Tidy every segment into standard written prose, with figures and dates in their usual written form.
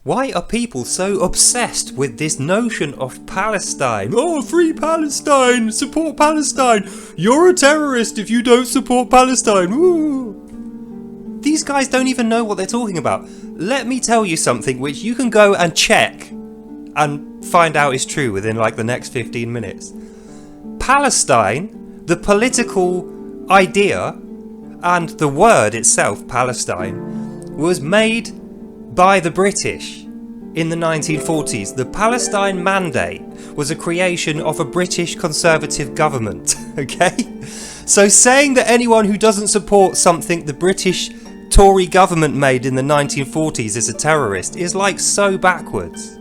Why are people so obsessed with this notion of Palestine? Oh, free Palestine! Support Palestine! You're a terrorist if you don't support Palestine! Ooh. These guys don't even know what they're talking about. Let me tell you something which you can go and check and find out is true within like the next 15 minutes. Palestine, the political idea and the word itself, Palestine, was made by the British in the 1940s. The Palestine Mandate was a creation of a British Conservative government, okay? So saying that anyone who doesn't support something the British Tory government made in the 1940s is a terrorist is like so backwards.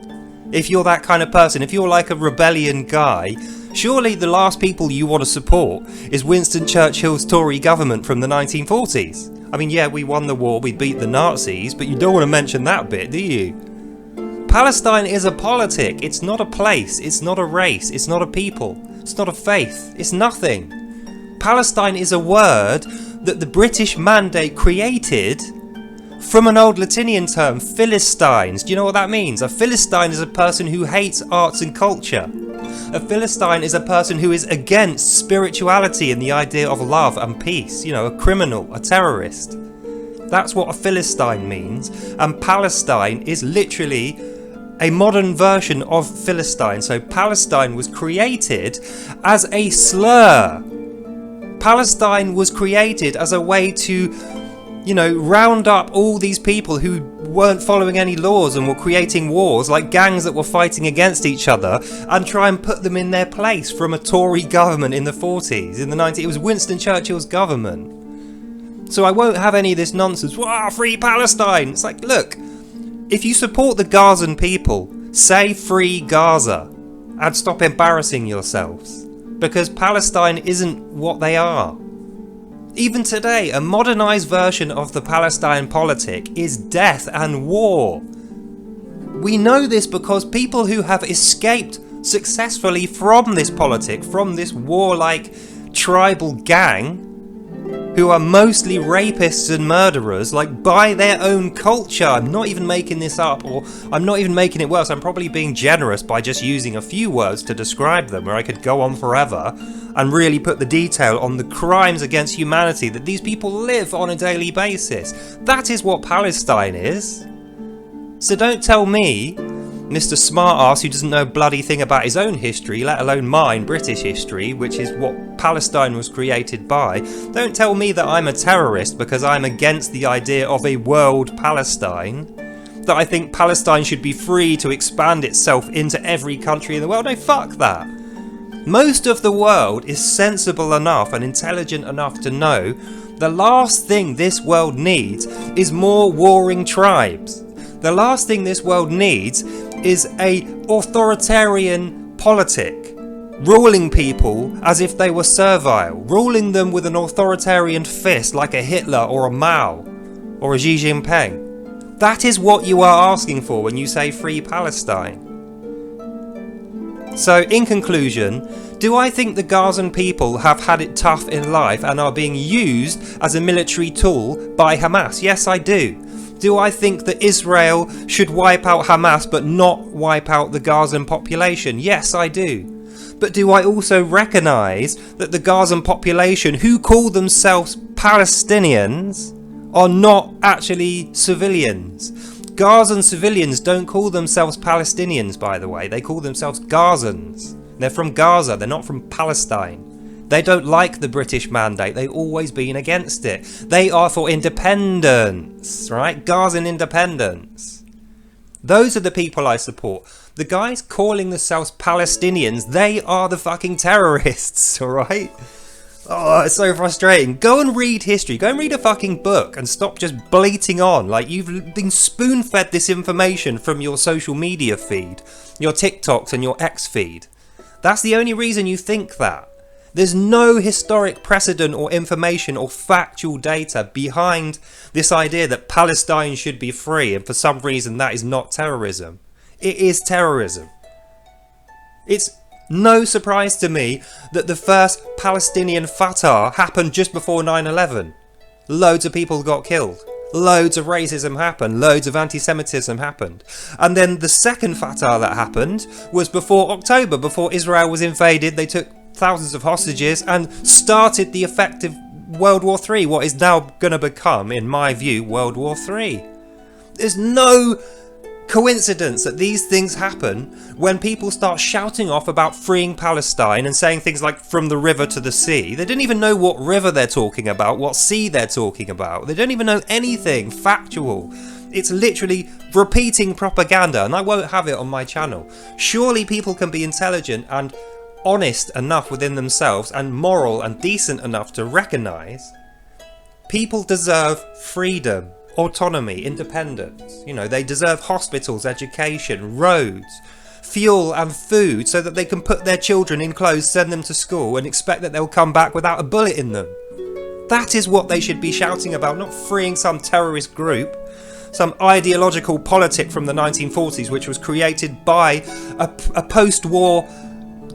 If you're that kind of person, if you're like a rebellion guy, surely the last people you want to support is Winston Churchill's Tory government from the 1940s. I mean, yeah, we won the war, we beat the Nazis, but you don't want to mention that bit, do you? Palestine is a politic, it's not a place, it's not a race, it's not a people, it's not a faith, it's nothing. Palestine is a word that the British Mandate created from an old Latinian term, Philistines. Do you know what that means? A Philistine is a person who hates arts and culture. A Philistine is a person who is against spirituality and the idea of love and peace. You know, a criminal, a terrorist. That's what a Philistine means. And Palestine is literally a modern version of Philistine. So Palestine was created as a slur. Palestine was created as a way to, you know, round up all these people who weren't following any laws and were creating wars, like gangs that were fighting against each other, and try and put them in their place from a Tory government in the 40s, in the 90s. It was Winston Churchill's government. So I won't have any of this nonsense, "Wow, free Palestine!" It's like, look, if you support the Gazan people, say free Gaza, and stop embarrassing yourselves, because Palestine isn't what they are. Even today, a modernised version of the Palestine politic is death and war. We know this because people who have escaped successfully from this politic, from this warlike tribal gang, who are mostly rapists and murderers, like by their own culture. I'm not even making this up, or I'm not even making it worse. I'm probably being generous by just using a few words to describe them, where I could go on forever and really put the detail on the crimes against humanity that these people live on a daily basis. That is what Palestine is. So don't tell me, Mr. Smartass, who doesn't know a bloody thing about his own history, let alone mine, British history, which is what Palestine was created by. Don't tell me that I'm a terrorist because I'm against the idea of a world Palestine, that I think Palestine should be free to expand itself into every country in the world. No, fuck that. Most of the world is sensible enough and intelligent enough to know the last thing this world needs is more warring tribes. The last thing this world needs is a authoritarian politic, ruling people as if they were servile, ruling them with an authoritarian fist like a Hitler or a Mao or a Xi Jinping. That is what you are asking for when you say free Palestine. So, in conclusion, do I think the Gazan people have had it tough in life and are being used as a military tool by Hamas? Yes, I do. Do I think that Israel should wipe out Hamas but not wipe out the Gazan population? Yes, I do. But do I also recognise that the Gazan population, who call themselves Palestinians, are not actually civilians? Gazan civilians don't call themselves Palestinians, by the way. They call themselves Gazans. They're from Gaza, they're not from Palestine. They don't like the British Mandate, they've always been against it. They are for independence, right? Gazan independence. Those are the people I support. The guys calling themselves Palestinians, they are the fucking terrorists, alright? Oh, it's so frustrating. Go and read history. Go and read a fucking book and stop just bleating on like you've been spoon-fed this information from your social media feed, your TikToks and your X feed. That's the only reason you think that. There's no historic precedent or information or factual data behind this idea that Palestine should be free, and for some reason that is not terrorism. It is terrorism. It's no surprise to me that the first Palestinian Fatah happened just before 9/11. Loads of people got killed. loads of racism happened, loads of anti-Semitism happened. And then the second fatah that happened was before October, before Israel was invaded. They took thousands of hostages and started the effective World War III, what is now going to become, in my view, World War III. There's no coincidence that these things happen when people start shouting off about freeing Palestine and saying things like from the river to the sea. They don't even know what river they're talking about, what sea they're talking about. They don't even know anything factual. It's literally repeating propaganda, and I won't have it on my channel. Surely people can be intelligent and honest enough within themselves and moral and decent enough to recognise people deserve freedom, autonomy, independence. You know, they deserve hospitals, education, roads, fuel and food so that they can put their children in clothes, send them to school and expect that they'll come back without a bullet in them. That is what they should be shouting about, not freeing some terrorist group, some ideological politic from the 1940s which was created by a post-war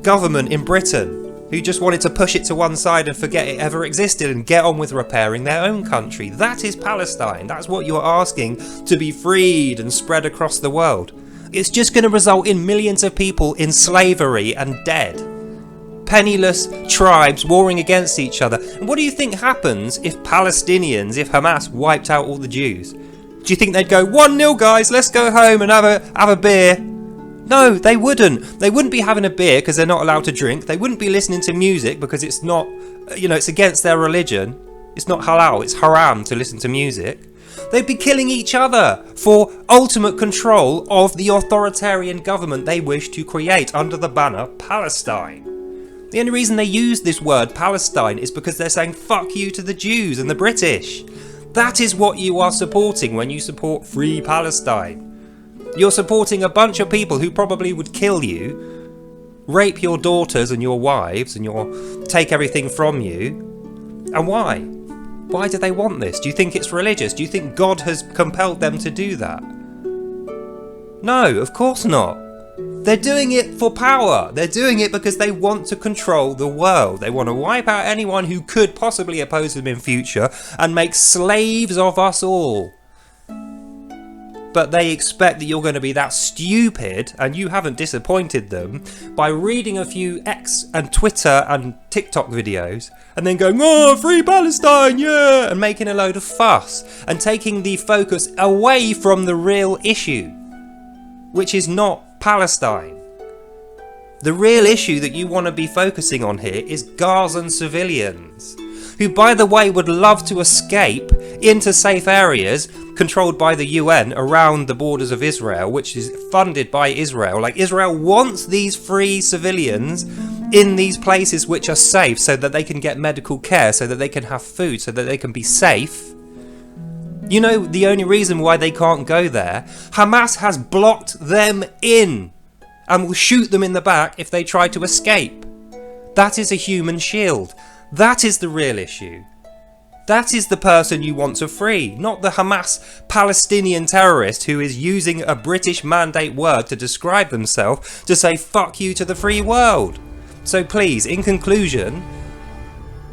government in Britain who just wanted to push it to one side and forget it ever existed and get on with repairing their own country. That is Palestine. That's what you're asking to be freed and spread across the world. It's just going to result in millions of people in slavery and dead. Penniless tribes warring against each other. And what do you think happens if Palestinians, if Hamas wiped out all the Jews? Do you think they'd go, 1-0 guys, let's go home and have a beer? No, they wouldn't. They wouldn't be having a beer because they're not allowed to drink. They wouldn't be listening to music because it's not, it's against their religion. It's not halal, it's haram to listen to music. They'd be killing each other for ultimate control of the authoritarian government they wish to create under the banner Palestine. The only reason they use this word Palestine is because they're saying fuck you to the Jews and the British. That is what you are supporting when you support Free Palestine. You're supporting a bunch of people who probably would kill you, rape your daughters and your wives, and take everything from you. And why? Why do they want this? Do you think it's religious? Do you think God has compelled them to do that? No, of course not. They're doing it for power. They're doing it because they want to control the world. They want to wipe out anyone who could possibly oppose them in future and make slaves of us all. But they expect that you're going to be that stupid, and you haven't disappointed them, by reading a few X and Twitter and TikTok videos and then going, oh, Free Palestine, yeah, and making a load of fuss and taking the focus away from the real issue, which is not Palestine. The real issue that you want to be focusing on here is Gazan civilians, who, by the way, would love to escape into safe areas controlled by the UN around the borders of Israel, which is funded by Israel. Like, Israel wants these free civilians in these places which are safe so that they can get medical care, so that they can have food, so that they can be safe. You know the only reason why they can't go there? Hamas has blocked them in and will shoot them in the back if they try to escape. That is a human shield. That is the real issue. That is the person you want to free, not the Hamas Palestinian terrorist who is using a British mandate word to describe themselves to say fuck you to the free world. So please, in conclusion,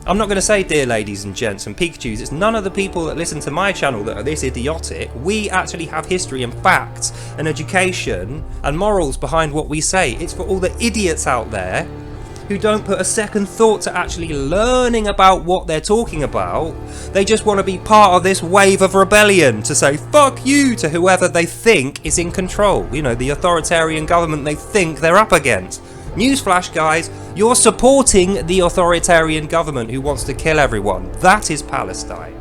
I'm not going to say dear ladies and gents and Pikachus, it's none of the people that listen to my channel that are this idiotic. We actually have history and facts and education and morals behind what we say. It's for all the idiots out there who don't put a second thought to actually learning about what they're talking about. They just want to be part of this wave of rebellion to say fuck you to whoever they think is in control. You know, the authoritarian government they think they're up against. Newsflash guys, you're supporting the authoritarian government who wants to kill everyone. That is Palestine.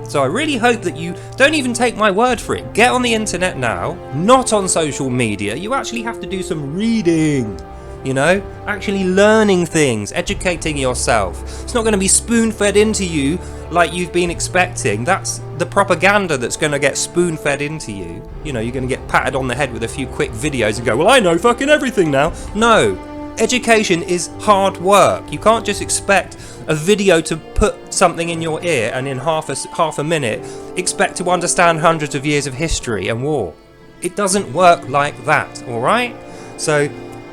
So I really hope that you don't even take my word for it. Get on the internet now, not on social media. You actually have to do some reading. You know, actually learning things, educating yourself. It's not going to be spoon-fed into you like you've been expecting. That's the propaganda that's going to get spoon-fed into you. You know, you're going to get patted on the head with a few quick videos and go, well, I know fucking everything now. No, education is hard work. You can't just expect a video to put something in your ear and in half a minute expect to understand hundreds of years of history and war. It doesn't work like that, alright? So,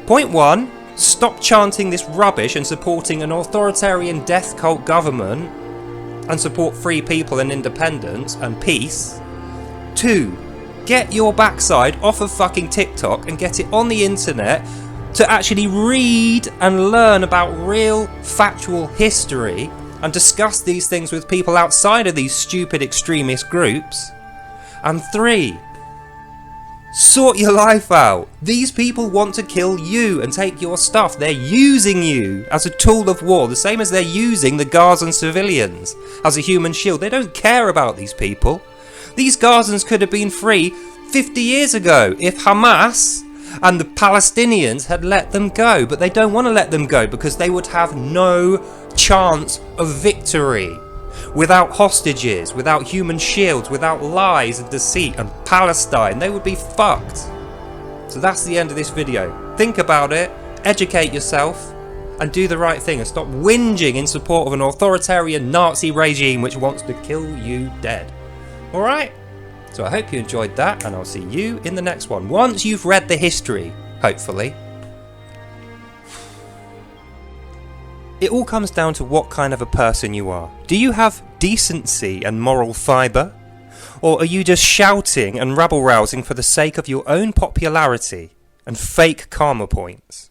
point one, stop chanting this rubbish and supporting an authoritarian death cult government and support free people and independence and peace. 2, get your backside off of fucking TikTok and get it on the internet to actually read and learn about real factual history and discuss these things with people outside of these stupid extremist groups. And 3, sort your life out. These people want to kill you and take your stuff. They're using you as a tool of war, the same as they're using the Gazan civilians as a human shield. They don't care about these people. These Gazans could have been free 50 years ago if Hamas and the Palestinians had let them go, but they don't want to let them go because they would have no chance of victory without hostages, without human shields, without lies and deceit and Palestine. They would be fucked. So that's the end of this video. Think about it, educate yourself, and do the right thing and stop whinging in support of an authoritarian Nazi regime which wants to kill you dead. Alright? So I hope you enjoyed that, and I'll see you in the next one. Once you've read the history, hopefully. It all comes down to what kind of a person you are. Do you have decency and moral fibre? Or are you just shouting and rabble-rousing for the sake of your own popularity and fake karma points?